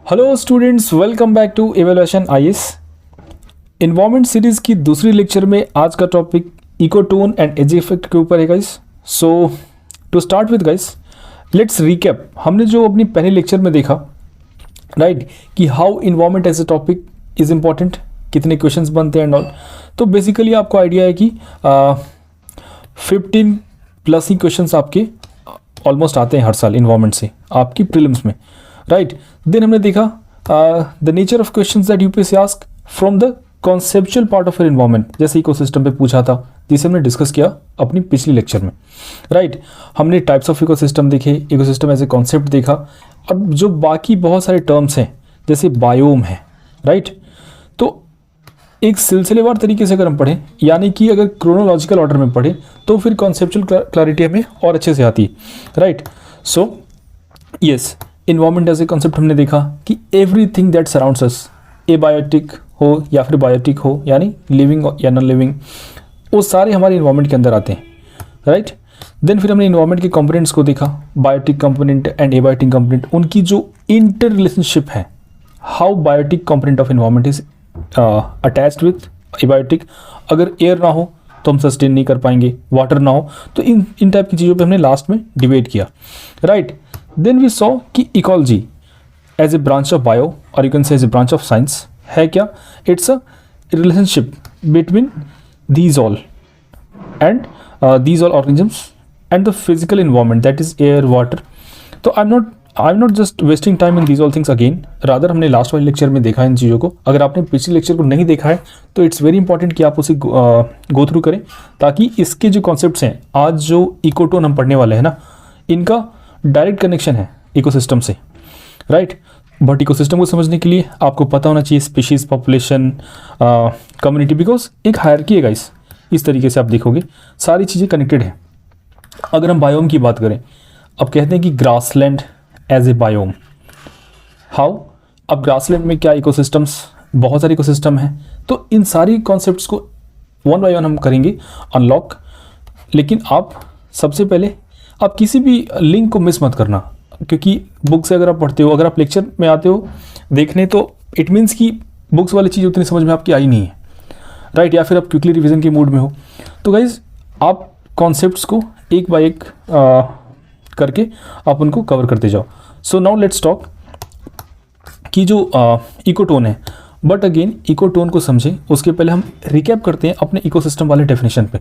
Hello students, welcome back to evaluation IAS. Environment series की दूसरी lecture में आज का topic ecotone and edge effect के ऊपर है guys. So to start with guys, let's recap. हमने जो अपनी पहले लेक्चर में देखा राइट कि how environment as a topic is important, कितने क्वेश्चंस बनते हैं एंड ऑल। तो बेसिकली आपको आइडिया है कि 15 प्लस ही क्वेश्चंस आपके ऑलमोस्ट आते हैं हर साल इन्वायरमेंट से आपकी प्रीलिम्स में, राइट। देन हमने देखा the nature of questions that UPSC ask from the conceptual part of environment, जैसे इकोसिस्टम पे पूछा था जिसे हमने डिस्कस किया अपनी पिछली लेक्चर में, राइट। हमने टाइप्स ऑफ इकोसिस्टम देखे, इकोसिस्टम एज ए कॉन्सेप्ट देखा। अब जो बाकी बहुत सारे टर्म्स हैं जैसे बायोम है, राइट। तो एक सिलसिलेवार तरीके से अगर हम पढ़ें, यानी कि अगर क्रोनोलॉजिकल ऑर्डर में पढ़ें तो फिर कॉन्सेप्चुअल क्लैरिटी हमें और अच्छे से आती है, right. So yes, environment as a concept हमने देखा कि everything that surrounds us, abiotic हो या फिर बायोटिक हो, यानी लिविंग या नॉन लिविंग, वो सारे हमारे इन्वायरमेंट के अंदर आते हैं, राइट। देन फिर हमने इन्वायरमेंट के कंपोनेंट्स को देखा, biotic component and abiotic component, उनकी जो इंटर रिलेशनशिप है, how biotic component of environment is attached with abiotic. अगर एयर ना हो तो हम सस्टेन नहीं कर पाएंगे, वाटर ना हो तो इन टाइप की चीज़ों पे हमने लास्ट में डिबेट किया, राइट। देन वी सॉ कि ecology as a branch of bio और you can say as a branch of science है क्या, it's a relationship between these all organisms and the physical environment, that is air, water. तो I'm not just wasting time in these all things again, rather हमने last वाले lecture में देखा इन चीज़ों को। अगर आपने पिछले लेक्चर को नहीं देखा है तो इट्स वेरी इंपॉर्टेंट कि आप उसे गो थ्रू करें, ताकि इसके जो कॉन्सेप्ट्स हैं, आज जो इकोटोन हम पढ़ने वाले हैं ना, इनका डायरेक्ट कनेक्शन है इकोसिस्टम से, राइट। बट इकोसिस्टम को समझने के लिए आपको पता होना चाहिए स्पीशीज, पॉपुलेशन, कम्युनिटी, बिकॉज एक हायरार्की है गाइस। इस तरीके से आप देखोगे सारी चीज़ें कनेक्टेड हैं। अगर हम बायोम की बात करें, अब कहते हैं कि grassland as a biome, how. अब ग्रासलैंड में क्या इकोसिस्टम्स, बहुत सारे इकोसिस्टम हैं। तो इन सारी कॉन्सेप्ट्स को वन बाय वन हम करेंगे अनलॉक। लेकिन आप सबसे पहले आप किसी भी लिंक को मिस मत करना, क्योंकि बुक से अगर आप पढ़ते हो, अगर आप लेक्चर में आते हो देखने, तो इट मीन्स कि बुक्स वाली चीज़ उतनी समझ में आपकी आई नहीं है, राइट। या फिर आप क्विकली रिवीजन के मूड में हो, तो गाइज आप कॉन्सेप्ट्स को एक बाय एक करके आप उनको कवर करते जाओ। सो नाउ लेट्स टॉक कि जो इकोटोन है, बट अगेन इकोटोन को समझें उसके पहले हम रिकैप करते हैं अपने इकोसिस्टम वाले डेफिनेशन पे।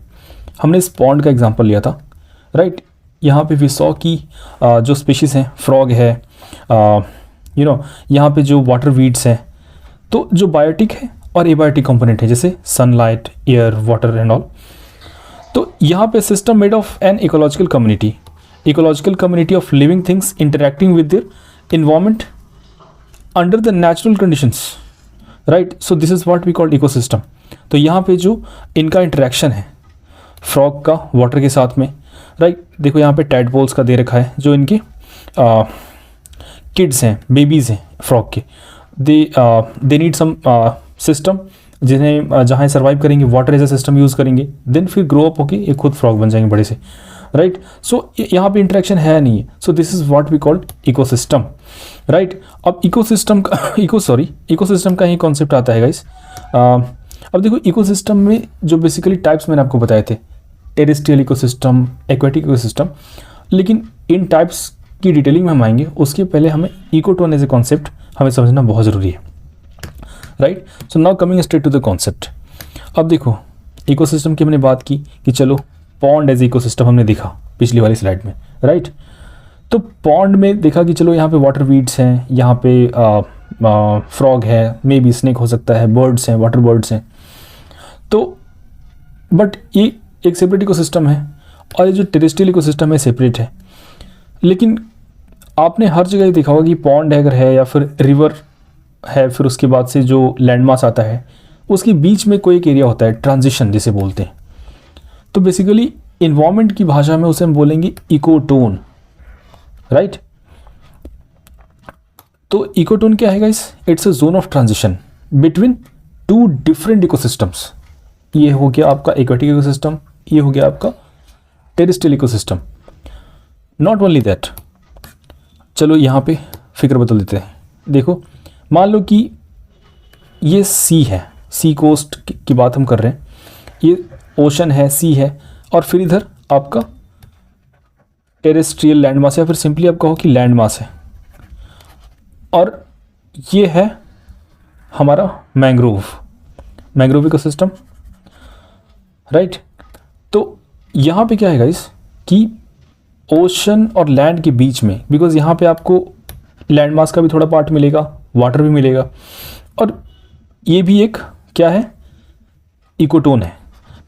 हमने इस पॉन्ड का एग्जांपल लिया था, राइट। यहाँ पे वी सॉ कि जो स्पीशीज़ हैं, फ्रॉग है, यहाँ पे जो वाटर वीड्स हैं, तो जो बायोटिक है और एबायोटिक कंपोनेंट है, जैसे sunlight, air, water and all. तो यहाँ पे system made of an ecological community of living things interacting with their environment under the natural conditions, right. So this is what we called ecosystem. तो यहाँ पे जो इनका इंटरेक्शन है frog का वाटर के साथ में, राइट। देखो यहाँ पे टैडपोल्स का दे रखा है, जो इनके किड्स हैं, बेबीज़ हैं फ्रॉग के, दे नीड सम सिस्टम जिन्हें जहाँ सर्वाइव करेंगे, water as a system use करेंगे, देन फिर ग्रो अप होके एक खुद फ्रॉग बन जाएंगे बड़े से, राइट। सो यहाँ पे इंटरेक्शन है नहीं है। So this is what we called ecosystem, right. अब इकोसिस्टम का ही कॉन्सेप्ट आता है गाइस। अब देखो इकोसिस्टम में जो बेसिकली टाइप्स मैंने आपको बताए थे, टेरेस्ट्रियल इकोसिस्टम, एक्वेटिक इकोसिस्टम, लेकिन इन टाइप्स की डिटेलिंग में हम आएंगे। उसके पहले हमें इकोटोन एज ए कॉन्सेप्ट हमें समझना बहुत ज़रूरी है, right. So now coming straight to the concept. अब देखो इकोसिस्टम की हमने बात की कि चलो पॉन्ड एज इकोसिस्टम हमने देखा पिछली वाली स्लाइड में, राइट। तो पॉन्ड में देखा कि चलो यहाँ पे वाटर वीड्स हैं, यहाँ पे फ्रॉग है, मे बी स्नेक हो सकता है, बर्ड्स हैं, वाटर बर्ड्स हैं। तो बट ये एक सेपरेट इकोसिस्टम है और ये जो टेरेस्ट्रियल इकोसिस्टम है सेपरेट है। लेकिन आपने हर जगह देखा होगा कि पॉन्ड अगर है या फिर रिवर है, फिर उसके बाद से जो लैंड मास आता है, उसके बीच में कोई एक एरिया होता है, ट्रांजिशन जिसे बोलते हैं। तो बेसिकली इन्वायरमेंट की भाषा में उसे हम बोलेंगे इकोटोन, राइट। तो इकोटोन क्या है guys? It's a zone of transition between two different ecosystems. ये हो गया आपका एक्वेटिक इकोसिस्टम, ये हो गया आपका terrestrial ecosystem. Not only that, चलो यहाँ पे फिक्र बदल देते हैं। देखो मान लो कि ये सी है, सी कोस्ट की बात हम कर रहे हैं, ये ओशन है, सी है, और फिर इधर आपका टेरेस्ट्रियल लैंड मास है, या फिर सिंपली आप कहो कि लैंड मास है, और ये है हमारा मैंग्रोव इकोसिस्टम, राइट। तो यहाँ पे क्या है गाइस कि ओशन और लैंड के बीच में, बिकॉज यहाँ पे आपको लैंड मास का भी थोड़ा पार्ट मिलेगा, वाटर भी मिलेगा, और ये भी एक क्या है, इकोटोन है।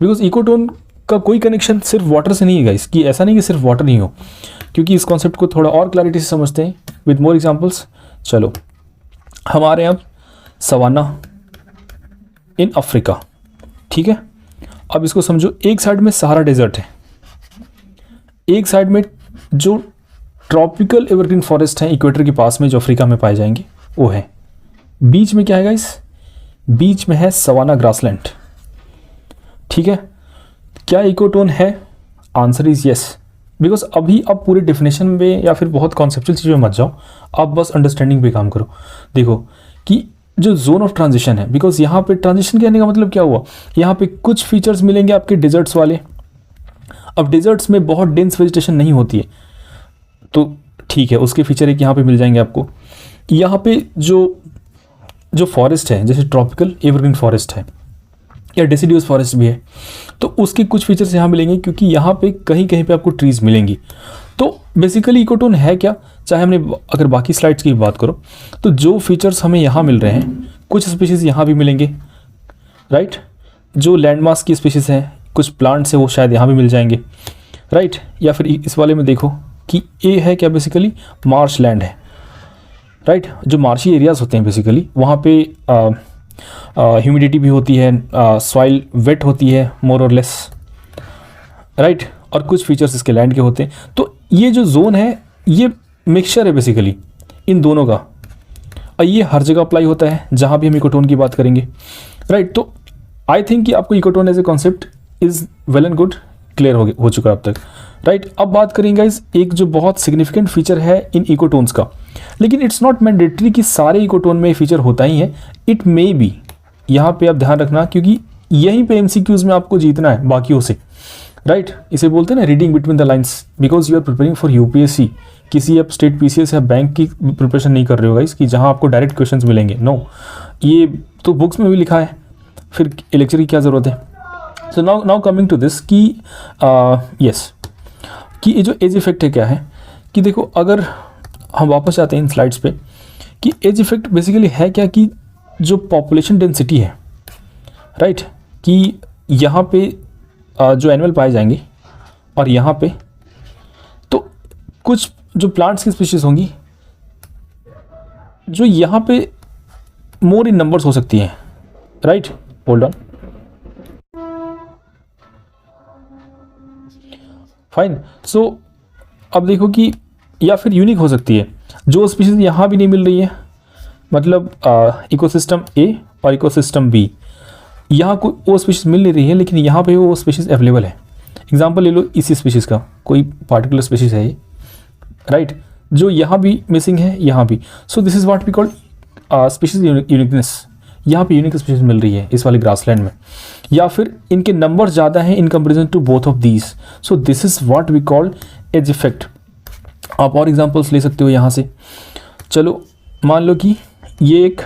बिकॉज इकोटोन का कोई कनेक्शन सिर्फ वाटर से नहीं है गाइस, कि ऐसा नहीं कि सिर्फ वाटर नहीं हो, क्योंकि इस कॉन्सेप्ट को थोड़ा और क्लैरिटी से समझते हैं विद मोर एग्जांपल्स। चलो, हमारे यहाँ सवाना इन अफ्रीका, ठीक है। अब इसको समझो, एक साइड में सहारा डेजर्ट है, एक साइड में जो ट्रॉपिकल एवरग्रीन फॉरेस्ट है इक्वेटर के पास में जो अफ्रीका में पाए जाएंगे वो है, बीच में क्या है गाइस, बीच में है सवाना ग्रासलैंड, ठीक है। क्या इकोटोन है? Answer is yes. बिकॉज अभी आप पूरे डेफिनेशन में या फिर बहुत कॉन्सेप्चुअल चीज़ों में मत जाओ, आप बस अंडरस्टैंडिंग पे काम करो। देखो कि जो जोन ऑफ ट्रांजिशन है, बिकॉज यहाँ पे ट्रांजिशन कहने का मतलब क्या हुआ, यहाँ पे कुछ फीचर्स मिलेंगे आपके डिजर्ट्स वाले। अब डिजर्ट्स में बहुत डेंस वेजिटेशन नहीं होती है, तो ठीक है, उसके फीचर एक यहाँ पे मिल जाएंगे आपको। यहाँ पे जो फॉरेस्ट है, जैसे ट्रॉपिकल एवरग्रीन फॉरेस्ट है या डेसिडियस फॉरेस्ट भी है, तो उसके कुछ फीचर्स यहाँ मिलेंगे, क्योंकि यहाँ पे कहीं कहीं पे आपको ट्रीज मिलेंगी। तो बेसिकली इकोटोन है क्या, चाहे हमने अगर बाकी स्लाइड्स की बात करो, तो जो फीचर्स हमें यहाँ मिल रहे हैं, कुछ स्पीशीज़ यहाँ भी मिलेंगे, राइट। जो लैंडमास की स्पीशीज़ हैं, कुछ प्लांट्स है, वो शायद यहाँ भी मिल जाएंगे, राइट। या फिर इस वाले में देखो कि ए है क्या, बेसिकली मार्श लैंड है, राइट। जो मार्शी एरियाज़ होते हैं बेसिकली, वहाँ पे ह्यूमिडिटी भी होती है, सॉइल वेट होती है मोर और लेस, राइट। और कुछ फीचर्स इसके लैंड के होते हैं। तो ये जो जोन है, ये मिक्सचर है बेसिकली इन दोनों का, और ये हर जगह अप्लाई होता है जहाँ भी हम इकोटोन की बात करेंगे, राइट। तो आई थिंक कि आपको ecotone as a concept is well and good clear हो चुका है अब तक, राइट। अब बात करेंगे गाइस एक जो बहुत सिग्निफिकेंट फीचर है इन इकोटोन्स का, लेकिन इट्स नॉट मैंडेटरी कि सारे इकोटोन में फीचर होता ही है, इट मे बी। यहाँ पे आप ध्यान रखना, क्योंकि यहीं पे एमसीक्यूज में आपको जीतना है बाकियों से, राइट। इसे बोलते हैं ना reading between the lines, because you are preparing for UPSC, किसी आप स्टेट पीसीएस या बैंक की प्रिपरेशन नहीं कर रहे हो गाइस, कि जहाँ आपको डायरेक्ट क्वेश्चंस मिलेंगे। नो, ये तो बुक्स में भी लिखा है, फिर लेक्चर की क्या ज़रूरत है। So now coming to this कि यस, कि ये जो एज इफेक्ट है क्या है, कि देखो अगर हम वापस आते हैं इन स्लाइड्स पे, कि एज इफेक्ट बेसिकली है क्या, कि जो पॉपुलेशन डेंसिटी है, राइट, कि यहाँ पे जो एनिमल पाए जाएंगे, और यहाँ पे तो कुछ जो प्लांट्स की स्पीशीज होंगी जो यहाँ पे मोर इन नंबर्स हो सकती हैं, right. Hold on, fine. So अब देखो कि या फिर यूनिक हो सकती है, जो स्पीशीज यहाँ भी नहीं मिल रही है, मतलब इकोसिस्टम ए और इकोसिस्टम बी, यहाँ को वो स्पीशीज मिल नहीं रही है, लेकिन यहाँ पे वो स्पीशीज अवेलेबल है। एग्जांपल ले लो इसी स्पीशीज़ का, कोई पार्टिकुलर स्पीशीज़ है ये, राइट, जो यहाँ भी मिसिंग है, यहाँ भी। So this is what we call species uniqueness. यहाँ पे यूनिक स्पीशीज मिल रही है इस वाले ग्रासलैंड में, या फिर इनके नंबर ज़्यादा हैं in comparison to both of these. So this is what we call edge effect. आप और एग्जांपल्स ले सकते हो यहाँ से। चलो मान लो कि ये एक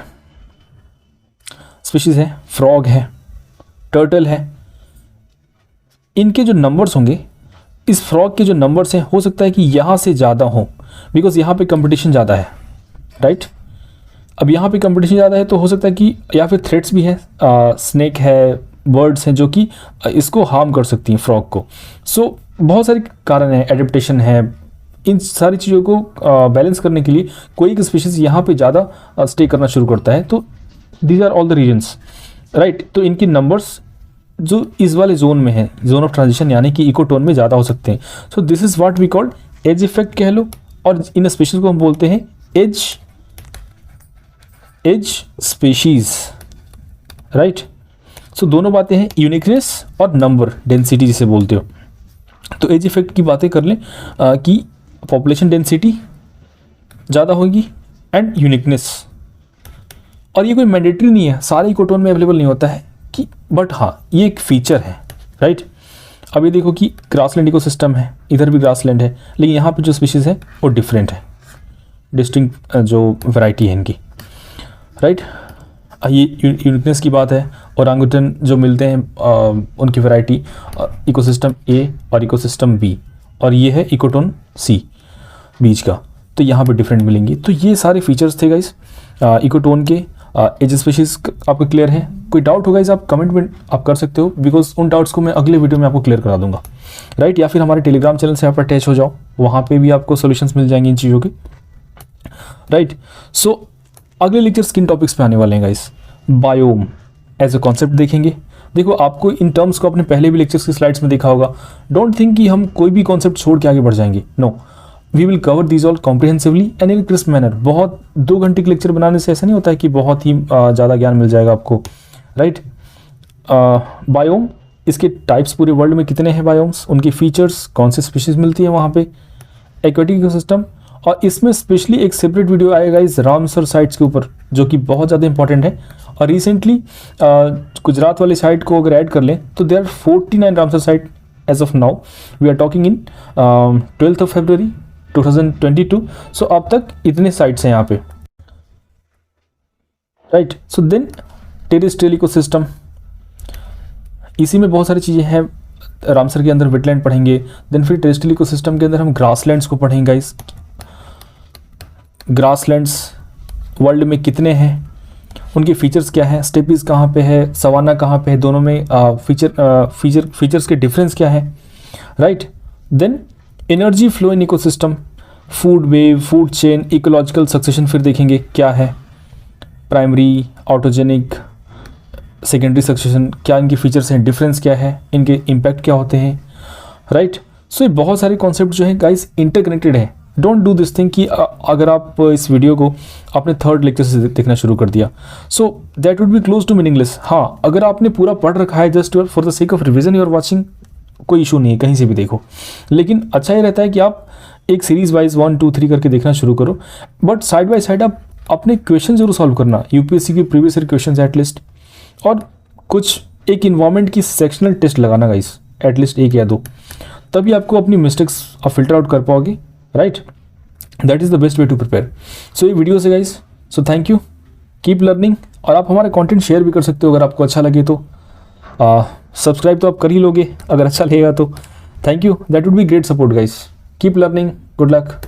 स्पीशीज़ है, फ्रॉग है, टर्टल है, इनके जो नंबर्स होंगे, इस फ्रॉग के जो नंबर्स हैं, हो सकता है कि यहाँ से ज़्यादा हो, बिकॉज यहाँ पे कंपटीशन ज़्यादा है, राइट। अब यहाँ पे कंपटीशन ज़्यादा है तो हो सकता है कि या फिर थ्रेट्स भी हैं, स्नेक है, बर्ड्स हैं जो कि इसको हार्म कर सकती हैं फ्रॉग को। सो बहुत सारे कारण हैं, एडेप्टेशन है, इन सारी चीज़ों को बैलेंस करने के लिए कोई एक स्पीशीज़ यहाँ पे ज़्यादा स्टे करना शुरू करता है। तो these are all the reasons, right. तो इनकी नंबर्स जो इस वाले जोन में है, जोन ऑफ ट्रांजिशन यानी कि इकोटोन में ज़्यादा हो सकते हैं। So this is what we called edge effect कह लो, और इन स्पीशीज़ को हम बोलते हैं एज स्पीशीज़, राइट। सो दोनों बातें हैं, यूनिकनेस और नंबर डेंसिटी जिसे बोलते हो। तो एज इफेक्ट की बातें कर लें कि पॉपुलेशन डेंसिटी ज़्यादा होगी एंड यूनिकनेस, और ये कोई मैंडेटरी नहीं है, सारे इकोटोन में अवेलेबल नहीं होता है कि, बट हाँ ये एक फीचर है, राइट। अब ये देखो कि ग्रासलैंड इकोसिस्टम है, इधर भी ग्रासलैंड है, लेकिन यहाँ पे जो स्पीशीज़ है वो डिफरेंट है, डिस्टिंक्ट जो वैरायटी है इनकी, राइट। ये यूनिकनेस की बात है। ओरांगुटन जो मिलते हैं उनकी वैरायटी इकोसिस्टम ए और इकोसिस्टम बी, और ये है इकोटोन सी बीच का, तो यहाँ पे डिफरेंट मिलेंगी। तो ये सारे फीचर्स थे गाइस इकोटोन के। एज स्पीशीज आपको क्लियर है? कोई डाउट होगा इस आप कमेंट में आप कर सकते हो, बिकॉज उन डाउट्स को मैं अगले वीडियो में आपको क्लियर करा दूंगा, राइट। या फिर हमारे टेलीग्राम चैनल से आप अटैच हो जाओ, वहाँ पे भी आपको सॉल्यूशंस मिल जाएंगे इन चीज़ों के, राइट। सो अगले लेक्चर्स किन टॉपिक्स पे आने वाले हैं guys? Biome as a concept देखेंगे। देखो आपको इन टर्म्स को अपने पहले भी लेक्चर्स की स्लाइड्स में देखा होगा। डोंट थिंक कि हम कोई भी कॉन्सेप्ट छोड़ के आगे बढ़ जाएंगे, no, we will cover these all comprehensively and in crisp manner. बहुत 2 घंटे के लेक्चर बनाने से ऐसा नहीं होता है कि बहुत ही ज़्यादा ज्ञान मिल जाएगा आपको, राइट। बायोम, इसके टाइप्स पूरे वर्ल्ड में कितने हैं बायोम्स, उनके फीचर्स, कौन सी स्पीशीज़ मिलती है वहाँ पे, एक्वेटिक इकोसिस्टम, और इसमें स्पेशली एक सेपरेट वीडियो आएगा इस रामसर साइट्स के ऊपर जो कि बहुत ज़्यादा इंपॉर्टेंट है। और रिसेंटली गुजरात वाली साइट को अगर ऐड कर लें तो there are 49 Ramsar site as of now, we are talking in 12 February 2022। सो अब तक इतने साइट्स हैं यहाँ पे, right. So then terrestrial ecosystem, इसी में बहुत सारी चीज़ें हैं। रामसर के अंदर वेटलैंड पढ़ेंगे, देन फिर टेरेस्ट्रियल इकोसिस्टम के अंदर हम ग्रासलैंड्स को पढ़ेंगे गाइस। ग्रासलैंड्स वर्ल्ड में कितने हैं, उनके फीचर्स क्या हैं, स्टेपीज कहाँ पे है, सवाना कहाँ पे है, दोनों में फीचर्स के डिफरेंस क्या है, right. Then energy flow in ecosystem, food web, food chain, ecological succession फिर देखेंगे क्या है, प्राइमरी, ऑटोजेनिक, सेकेंडरी सक्सेशन, क्या इनके फीचर्स हैं, डिफरेंस क्या है, इनके इम्पैक्ट क्या होते हैं, राइट। सो ये बहुत सारे कॉन्सेप्ट जो हैं गाइस इंटरकनेक्टेड है। डोंट डू दिस थिंग कि अगर आप इस वीडियो को आपने थर्ड लेक्चर से देखना शुरू कर दिया, so that would be close to meaningless. हाँ, अगर आपने पूरा पढ़ रखा है just for the sake of revision you are watching, कोई इशू नहीं है, कहीं से भी देखो, लेकिन अच्छा ये रहता है कि आप एक सीरीज वाइज 1 2 3 करके देखना शुरू करो, बट साइड बाय साइड आप अपने क्वेश्चन जरूर सॉल्व करना, यूपीएससी के प्रीवियस ईयर क्वेश्चन एटलीस्ट, और कुछ एक इन्वायरमेंट की सेक्शनल टेस्ट लगाना गाइस, एटलीस्ट 1 या 2, तभी आपको अपनी मिस्टेक्स आप फिल्टर आउट कर पाओगे, right. That is the best way to prepare. So ये वीडियो से guys, so thank you, keep learning, और आप हमारा कंटेंट शेयर भी कर सकते हो अगर आपको अच्छा लगे तो। सब्सक्राइब तो आप कर ही लोगे अगर अच्छा लगेगा तो। Thank you, that would be great support guys. Keep learning, good luck.